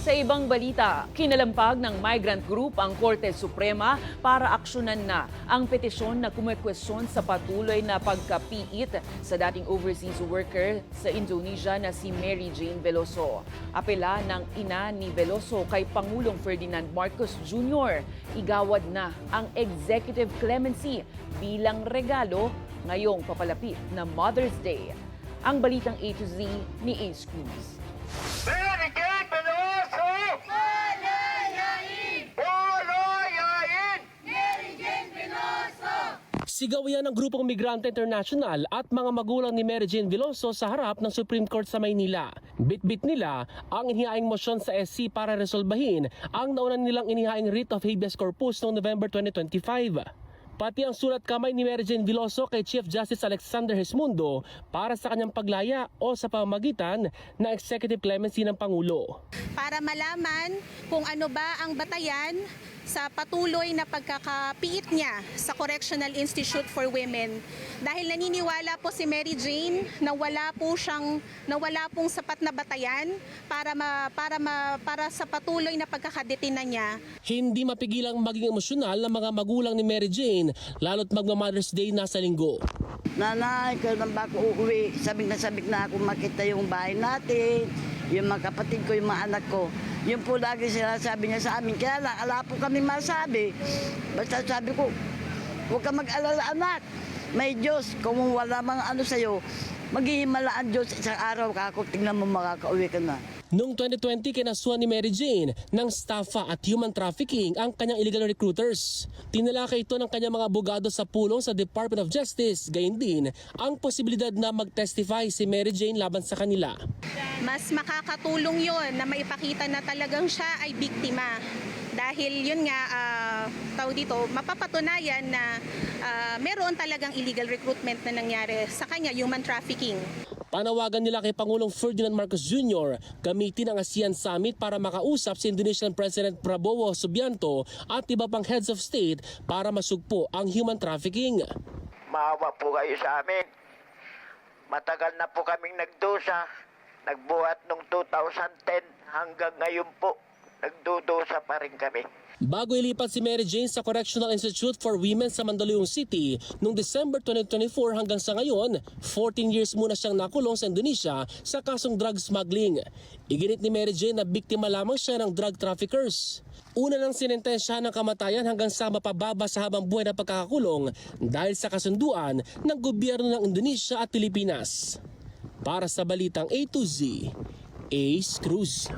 Sa ibang balita, kinalampag ng migrant group ang Korte Suprema para aksyonan na ang petisyon na kumekwestiyon sa patuloy na pagkapiit sa dating overseas worker sa Indonesia na si Mary Jane Veloso. Apela ng ina ni Veloso kay Pangulong Ferdinand Marcos Jr. Igawad na ang executive clemency bilang regalo ngayong papalapit na Mother's Day. Ang balitang A to Z ni Ace Cruz. Mary Jane Veloso! Palayain! Palayain! Mary Jane Veloso! Sigaw yan ng Grupong Migrante International at mga magulang ni Mary Jane Veloso sa harap ng Supreme Court sa Maynila. Bitbit nila ang inihaing motion sa SC para resolbahin ang nauna nilang inihaing writ of habeas corpus noong November 2025. Pati ang sulat kamay ni Mary Jane Veloso kay Chief Justice Alexander Gesmundo para sa kanyang paglaya o sa pamamagitan na executive clemency ng Pangulo. Para malaman kung ano ba ang batayan sa patuloy na pagkakapiit niya sa Correctional Institute for Women. Dahil naniniwala po si Mary Jane na wala pong sapat na batayan para sa patuloy na pagkakadetina niya. Hindi mapigilang maging emosyonal ng mga magulang ni Mary Jane lalo't magma-Mother's Day na sa linggo. Nanay, kailan ba ako uuwi? Sabik na ako makita yung bahay natin, yung mga kapatid ko, yung mga anak ko. Yun po lagi sinasabi niya sa amin. Kaya lang, ala po kami masabi. Basta sabi ko, huwag ka mag-alala anak. May Diyos, kung wala mga ano sa'yo, maghihimala ang Diyos isang araw ka ako, tingnan mo makakauwi ka na. Noong 2020, kinasuhan ni Mary Jane ng staffa at human trafficking ang kanyang illegal recruiters. Tinalakay ito ng kanyang mga abogado sa pulong sa Department of Justice, gayon din ang posibilidad na mag-testify si Mary Jane laban sa kanila. Mas makakatulong yon na maipakita na talagang siya ay biktima. Dahil yun nga, mapapatunayan na meron talagang illegal recruitment na nangyari sa kanya, human trafficking. Panawagan nila kay Pangulong Ferdinand Marcos Jr. gamitin ang ASEAN Summit para makausap si Indonesian President Prabowo Subianto at iba pang heads of state para masugpo ang human trafficking. Maawa po kayo sa amin. Matagal na po kaming nagdusa. Nagbuhat noong 2010 hanggang ngayon po. Nagdudusa pa rin kami. Bago ilipat si Mary Jane sa Correctional Institute for Women sa Mandaluyong City noong December 2024 hanggang sa ngayon, 14 years muna siyang nakulong sa Indonesia sa kasong drug smuggling. Iginit ni Mary Jane na biktima lamang siya ng drug traffickers. Una nang sinentensya ng kamatayan hanggang sa mapababa sa habang buhay na pagkakakulong dahil sa kasunduan ng gobyerno ng Indonesia at Pilipinas. Para sa Balitang A to Z, Ace Cruz.